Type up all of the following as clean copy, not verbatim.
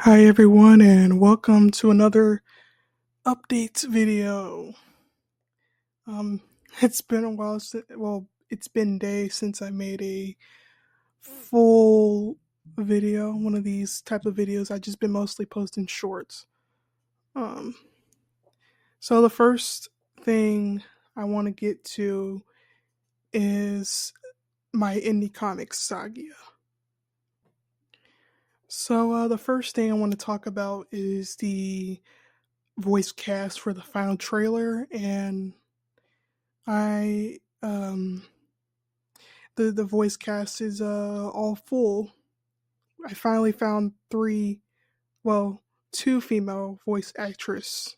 Hi everyone and welcome to another updates video. Um it's been a while it's been days since I made a full video, one of these type of videos. I just been mostly posting shorts. Um so the first thing I want to get to is my indie comics SaGia. So the first thing I want to talk about is the voice cast for the final trailer, and I the voice cast is all full. I finally found two female voice actress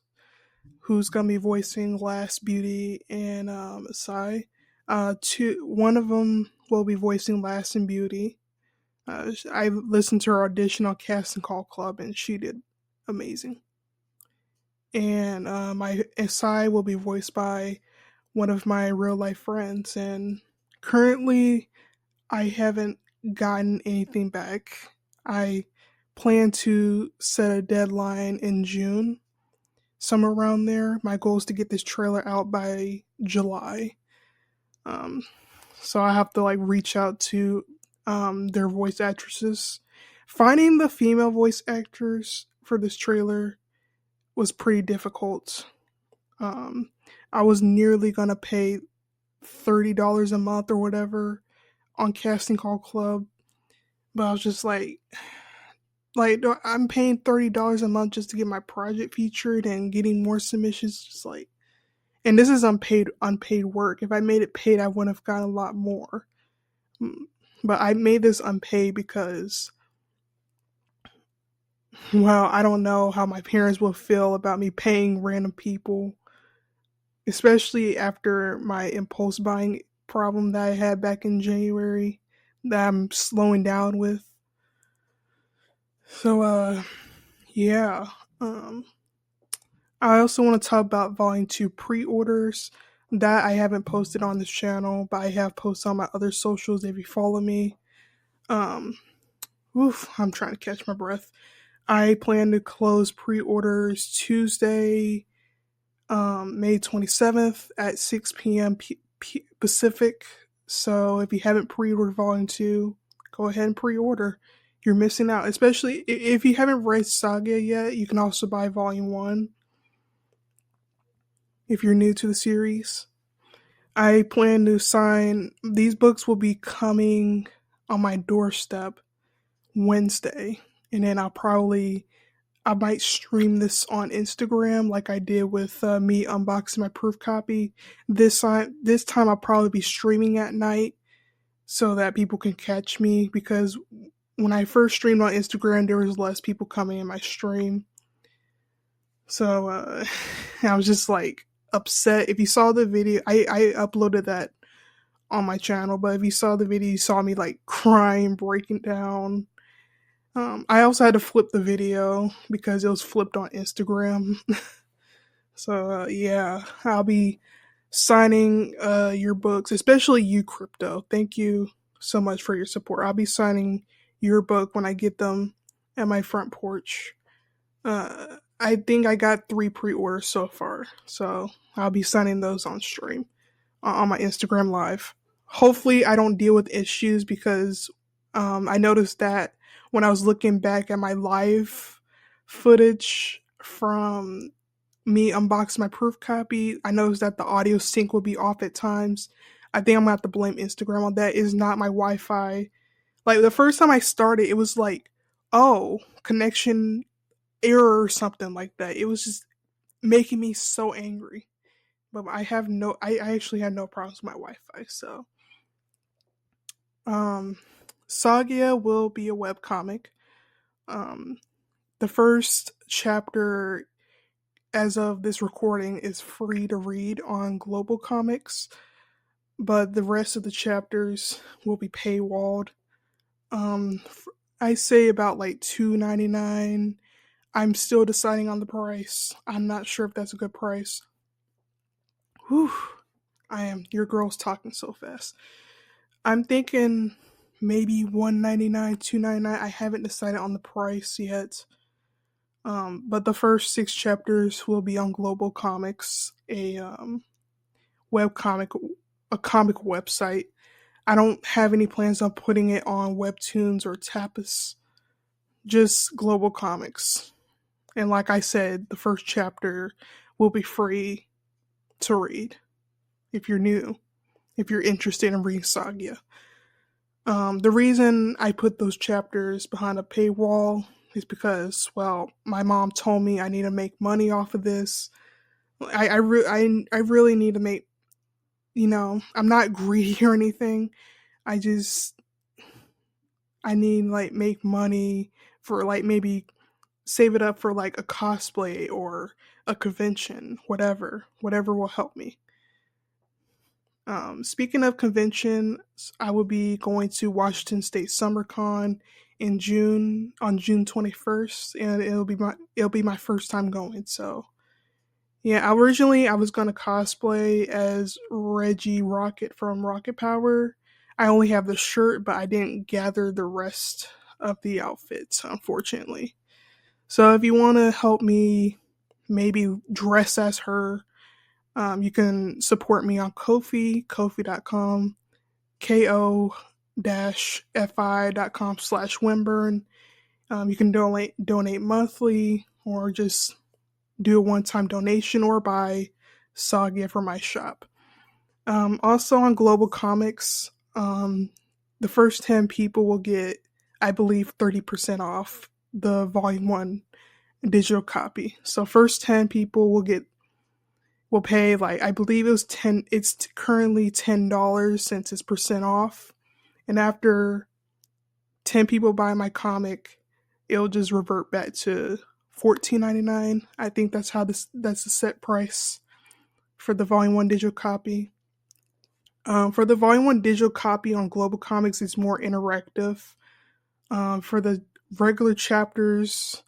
who's gonna be voicing Last Beauty and Psy. One of them will be voicing Last and Beauty. I listened to her audition on Casting Call Club and she did amazing. And my Psy will be voiced by one of my real life friends, and currently I haven't gotten anything back. I plan to set a deadline in June, somewhere around there. My goal is to get this trailer out by July. Um, so I have to reach out to their voice actresses. Finding the female voice actors for this trailer was pretty difficult. Um, I was nearly gonna pay $30 a month or whatever on Casting Call Club, but I was just I'm paying $30 a month just to get my project featured and getting more submissions. And this is unpaid work. If I made it paid, I would have gotten a lot more. But I made this unpaid because, well, I don't know how my parents will feel about me paying random people, especially after my impulse buying problem that I had back in January that I'm slowing down with. So yeah. Um I also want to talk about Volume 2 pre-orders that I haven't posted on this channel, but I have posted on my other socials if you follow me. Um I'm trying to catch my breath. I plan to close pre-orders Tuesday, May 27th at 6 p.m. Pacific. So if you haven't pre-ordered Volume 2, go ahead and pre-order. You're missing out, especially if you haven't read SaGia yet. You can also buy Volume 1 if you're new to the series. I plan to sign, these books will be coming on my doorstep Wednesday, and then I might stream this on Instagram like I did with me unboxing my proof copy. This time I'll probably be streaming at night so that people can catch me, because when I first streamed on Instagram, there was less people coming in my stream. So I was just upset. If you saw the video, I uploaded that on my channel, but if you saw the video, you saw me crying, breaking down. I also had to flip the video because it was flipped on Instagram. So yeah, I'll be signing your books, especially you, Crypto. Thank you so much for your support. I'll be signing your book when I get them at my front porch. I think I got 3 pre-orders so far, so I'll be signing those on stream on my Instagram live. Hopefully, I don't deal with issues because I noticed that when I was looking back at my live footage from me unboxing my proof copy, I noticed that the audio sync will be off at times. I think I'm gonna have to blame Instagram on that. It's not my Wi-Fi. Like the first time I started, it was oh, connection error or something like that. It was just making me so angry. But I actually had no problems with my Wi-Fi. So, um, SaGia will be a webcomic. Um, the first chapter, as of this recording, is free to read on GlobalComix, but the rest of the chapters will be paywalled. Um, I say about $2.99. I'm still deciding on the price. I'm not sure if that's a good price. Whew. Your girl's talking so fast. I'm thinking maybe $1.99, $2.99. I haven't decided on the price yet. But the first 6 chapters will be on GlobalComix, webcomic, a comic website. I don't have any plans on putting it on Webtoons or Tapas, just GlobalComix. And like I said, the first chapter will be free to read if you're new, if you're interested in reading SaGia. The reason I put those chapters behind a paywall is because, well, my mom told me I need to make money off of this. I really need to make, I'm not greedy or anything. I need like make money for like maybe save it up for like a cosplay or a convention, whatever will help me. Speaking of conventions, I will be going to Washington State SummerCon in June, on June 21st, and it'll be my first time going. So yeah, originally I was gonna cosplay as Reggie Rocket from Rocket Power. I only have the shirt, but I didn't gather the rest of the outfits, unfortunately. So if you want to help me maybe dress as her, you can support me on Ko-fi, ko-fi.com, ko-fi.com/Wimburn. You can donate monthly or just do a one-time donation or buy SaGia for my shop. Also on GlobalComix, the first 10 people will get, I believe, 30% off the Volume 1 digital copy. So first 10 people will pay, like, I believe it's currently $10 since it's percent off. And after 10 people buy my comic, it'll just revert back to $14.99. I think that's the set price for the Volume 1 digital copy. For the Volume 1 digital copy on GlobalComix, it's more interactive. For the regular chapters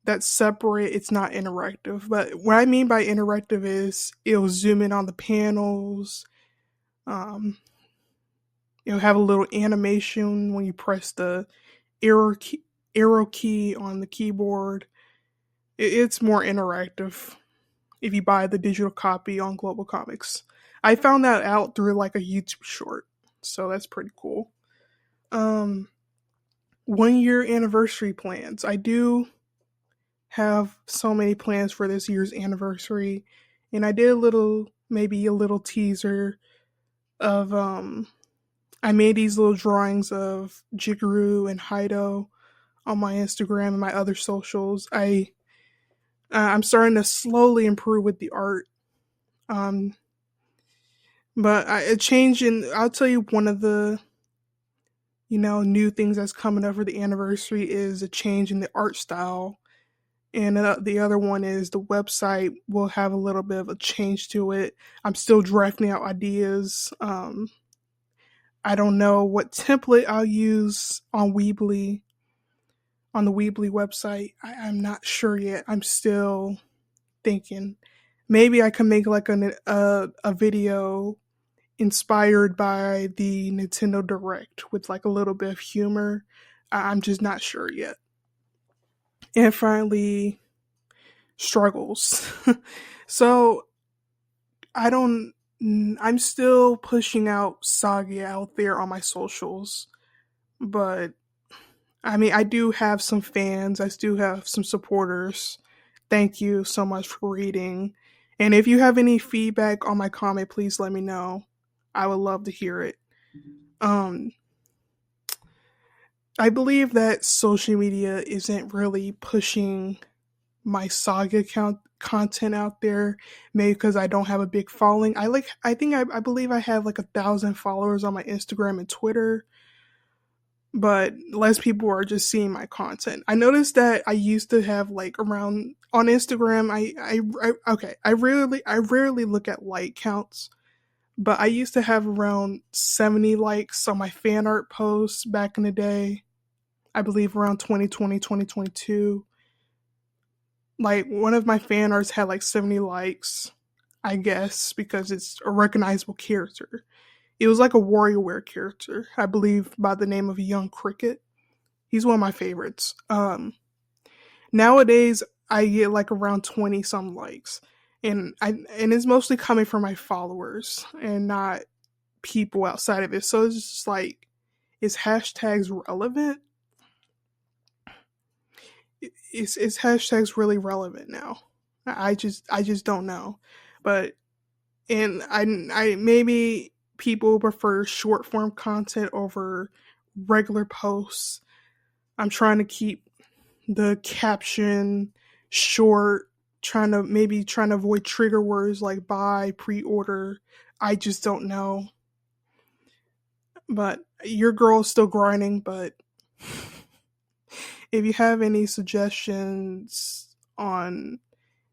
that's separate, it's not interactive. But what I mean by interactive is it'll zoom in on the panels. It'll have a little animation when you press the arrow key on the keyboard. It's more interactive if you buy the digital copy on GlobalComix. I found that out through like a YouTube short, so that's pretty cool. 1 year anniversary plans. I do have so many plans for this year's anniversary, and I did maybe a little teaser of I made these little drawings of Jiguru and Hido on my Instagram and my other socials. I'm starting to slowly improve with the art. But a change I'll tell you, one of the new things that's coming up for the anniversary is a change in the art style. And the other one is the website will have a little bit of a change to it. I'm still drafting out ideas. I don't know what template I'll use on Weebly, on the Weebly website. I'm not sure yet. I'm still thinking. Maybe I can make like a video inspired by the Nintendo Direct with like a little bit of humor. I'm just not sure yet. And finally, struggles. So I'm still pushing out SaGia out there on my socials, but I mean, I do have some fans. I do have some supporters. Thank you so much for reading. And if you have any feedback on my comic, please let me know. I would love to hear it. I believe that social media isn't really pushing my SaGia content out there, maybe because I don't have a big following. I believe I have like 1,000 followers on my Instagram and Twitter, but less people are just seeing my content. I noticed that I used to have like around on Instagram. I rarely look at like counts, but I used to have around 70 likes on my fan art posts back in the day. I believe around 2020, 2022. Like, one of my fan arts had like 70 likes, I guess, because it's a recognizable character. It was like a WarioWare character, I believe, by the name of Young Cricket. He's one of my favorites. Nowadays, I get like around 20 some likes. And it's mostly coming from my followers and not people outside of it. So it's just like, is hashtags relevant? Is hashtags really relevant now? I just don't know. But and I maybe people prefer short form content over regular posts. I'm trying to keep the caption short, trying to avoid trigger words like buy, pre-order. I just don't know. But your girl's still grinding, but if you have any suggestions on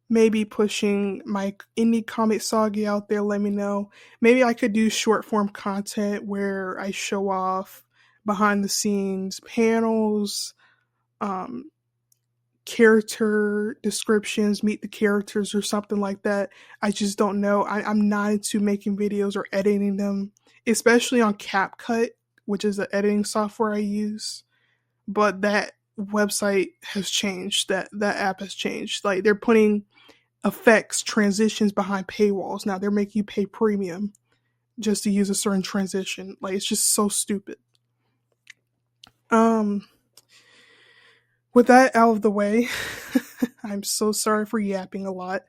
maybe pushing my indie comic SaGia out there, let me know. Maybe I could do short form content where I show off behind the scenes panels, um, character descriptions, meet the characters, or something like that. I just don't know. I'm not into making videos or editing them, especially on CapCut, which is the editing software I use. But that website has changed. That app has changed. Like they're putting effects, transitions behind paywalls. Now they're making you pay premium just to use a certain transition. Like it's just so stupid. Um with that out of the way, I'm so sorry for yapping a lot.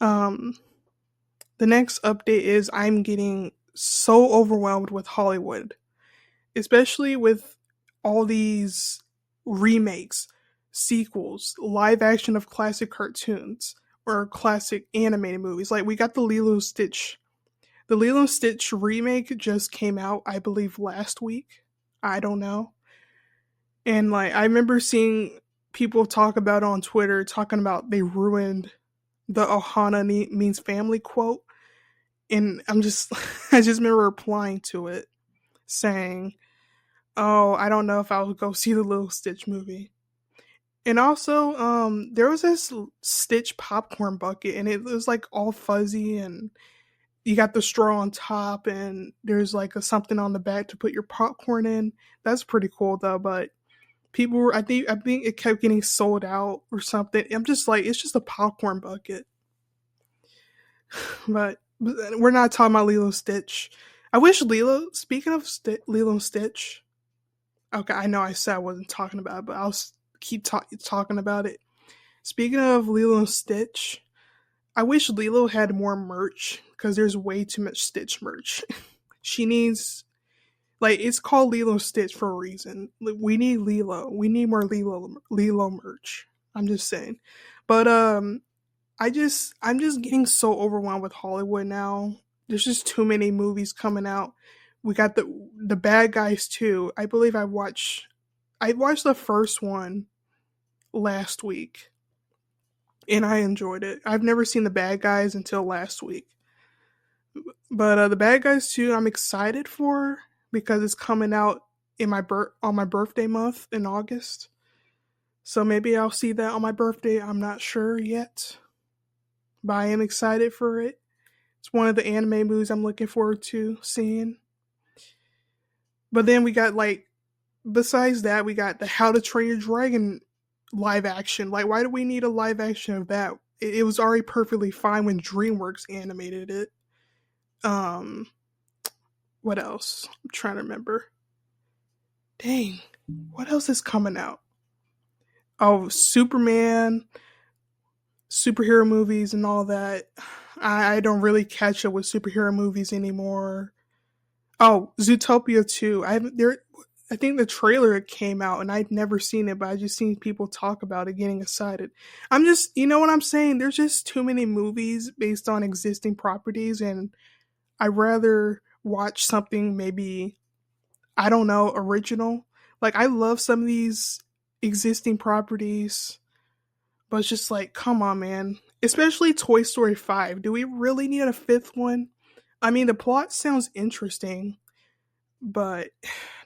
um the next update is I'm getting so overwhelmed with Hollywood, especially with all these remakes, sequels, live action of classic cartoons or classic animated movies. Like we got the Lilo and Stitch. The Lilo and Stitch remake just came out, I believe, last week. I don't know. And like I remember seeing people talk about it on Twitter, talking about they ruined the Ohana means family quote. And I'm just I just remember replying to it saying, "Oh, I don't know if I would go see the Little Stitch movie." And also, there was this Stitch popcorn bucket, and it was like all fuzzy, and you got the straw on top, and there's like a something on the back to put your popcorn in. That's pretty cool though. But people were, I think it kept getting sold out or something. I'm just like, it's just a popcorn bucket. But we're not talking about Lilo and Stitch. I wish Lilo. Speaking of Lilo and Stitch, okay, I know I said I wasn't talking about it, but I'll keep talking about it. Speaking of Lilo and Stitch, I wish Lilo had more merch because there's way too much Stitch merch. She needs, like, it's called Lilo and Stitch for a reason. We need Lilo. We need more Lilo merch. I'm just saying. But I'm just getting so overwhelmed with Hollywood now. There's just too many movies coming out. We got the Bad Guys too. I believe I watched the first one last week and I enjoyed it. I've never seen the Bad Guys until last week. But the Bad Guys 2 I'm excited for because it's coming out in on my birthday month in August. So maybe I'll see that on my birthday. I'm not sure yet. But I am excited for it. It's one of the anime movies I'm looking forward to seeing. But then we got like, besides that, we got the How to Train Your Dragon live action. Like, why do we need a live action of that? It was already perfectly fine when DreamWorks animated it. What else? I'm trying to remember. Dang, what else is coming out? Oh, Superman, superhero movies, and all that. I don't really catch up with superhero movies anymore. Oh, Zootopia 2. I think the trailer came out and I'd never seen it, but I just seen people talk about it getting excited. I'm just, you know what I'm saying? There's just too many movies based on existing properties, and I'd rather watch something maybe, I don't know, original. Like, I love some of these existing properties, but it's just like, come on, man. Especially Toy Story 5. Do we really need a fifth one? I mean, the plot sounds interesting, but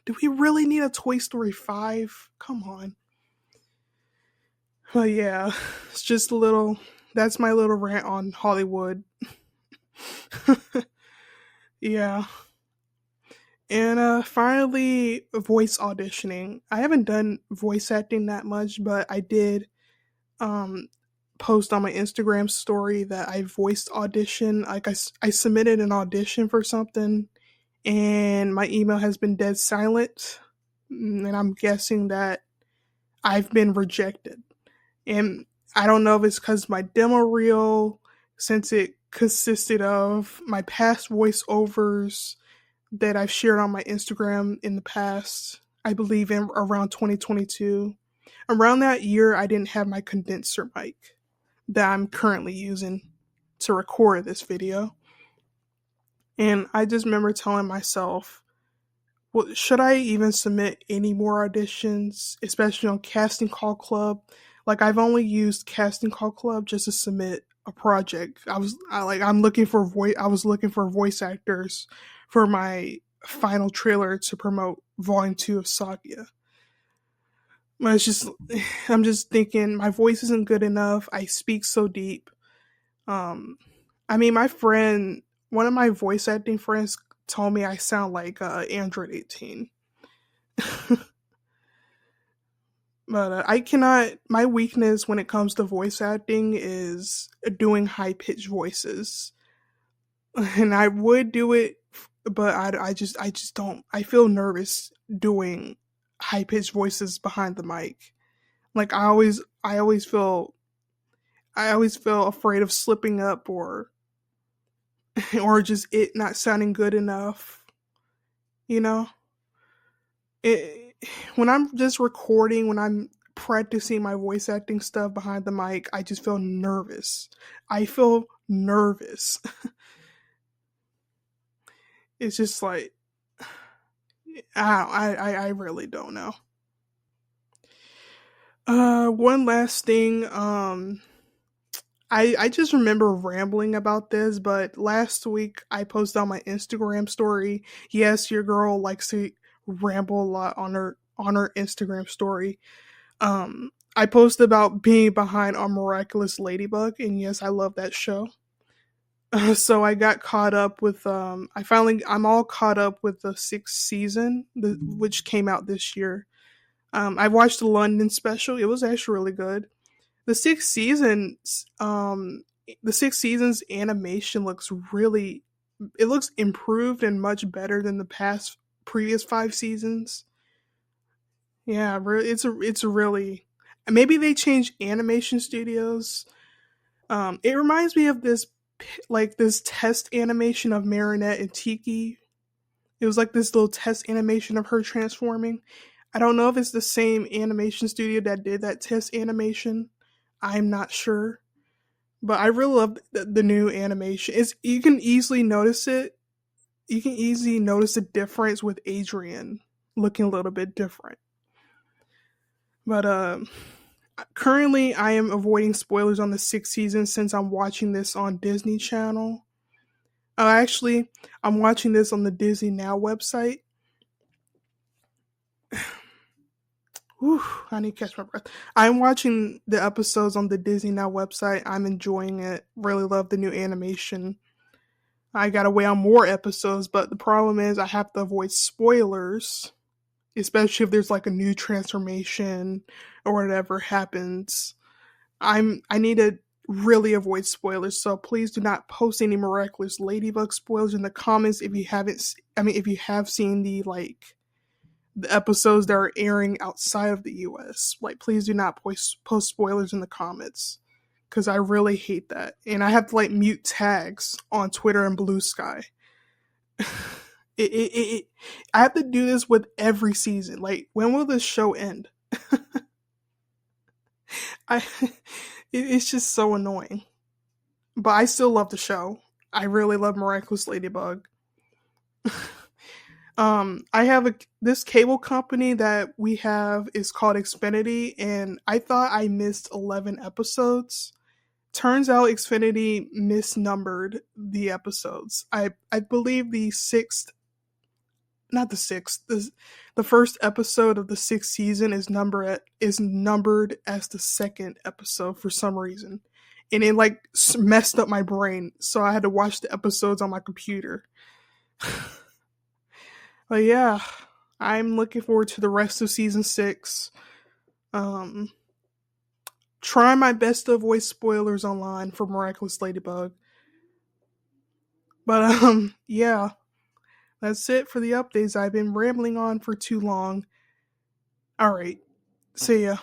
do we really need a Toy Story 5? Come on. But yeah, it's just a little, that's my little rant on Hollywood. Yeah. And finally, voice auditioning. I haven't done voice acting that much, but I did um, post on my Instagram story that I voiced audition. Like I submitted an audition for something, and my email has been dead silent. And I'm guessing that I've been rejected. And I don't know if it's because my demo reel, since it consisted of my past voiceovers that I've shared on my Instagram in the past, I believe in around 2022. Around that year, I didn't have my condenser mic that I'm currently using to record this video. And I just remember telling myself, well, should I even submit any more auditions, especially on Casting Call Club? Like I've only used Casting Call Club just to submit a project. I'm looking for I was looking for voice actors for my final trailer to promote Volume 2 of SaGia. But it's just I'm just thinking my voice isn't good enough. I speak so deep. Um I mean one of my voice acting friends told me I sound like Android 18. But I cannot. My weakness when it comes to voice acting is doing high pitched voices, and I would do it, but I just don't. I feel nervous doing high pitched voices behind the mic. Like I always feel afraid of slipping up or just it not sounding good enough. You know, it, when I'm just recording, when I'm practicing my voice acting stuff behind the mic, I just feel nervous. I feel nervous. It's just like I really don't know. One last thing. I just remember rambling about this, but last week I posted on my Instagram story. Yes, your girl likes to ramble a lot on her Instagram story. I posted about being behind on Miraculous Ladybug, and yes, I love that show. So I got caught up with I'm all caught up with the sixth season, which came out this year. I watched the London special. It was actually really good. The sixth seasons the sixth season's animation looks really it looks improved and much better than the past previous 5 seasons. Yeah, it's a really maybe they changed animation studios. It reminds me of this test animation of Marinette and Tiki. It was like this little test animation of her transforming. I don't know if it's the same animation studio that did that test animation. I'm not sure, but I really love the new animation. You can easily notice it. You can easily notice the difference with Adrian looking a little bit different. But currently, I am avoiding spoilers on the sixth season since I'm watching this on Disney Channel. Actually, I'm watching this on the Disney Now website. Whew, I need to catch my breath. I'm watching the episodes on the Disney Now website. I'm enjoying it. Really love the new animation. I gotta wait on more episodes, but the problem is I have to avoid spoilers, especially if there's like a new transformation or whatever happens. I need to really avoid spoilers, so please do not post any Miraculous Ladybug spoilers in the comments if you haven't. If you have seen the episodes that are airing outside of the US. Like, please do not post spoilers in the comments because I really hate that, and I have to like mute tags on Twitter and Blue Sky. I have to do this with every season. Like, when will this show end? I it's just so annoying. But I still love the show. I really love Miraculous Ladybug. I have this cable company that we have is called Xfinity, and I thought I missed 11 episodes. Turns out Xfinity misnumbered the episodes. I believe the first episode of the sixth season is numbered as the second episode for some reason, and it like messed up my brain, so I had to watch the episodes on my computer. But yeah, I'm looking forward to the rest of season 6. Um, try my best to avoid spoilers online for Miraculous Ladybug. But yeah, that's it for the updates. I've been rambling on for too long. All right, see ya.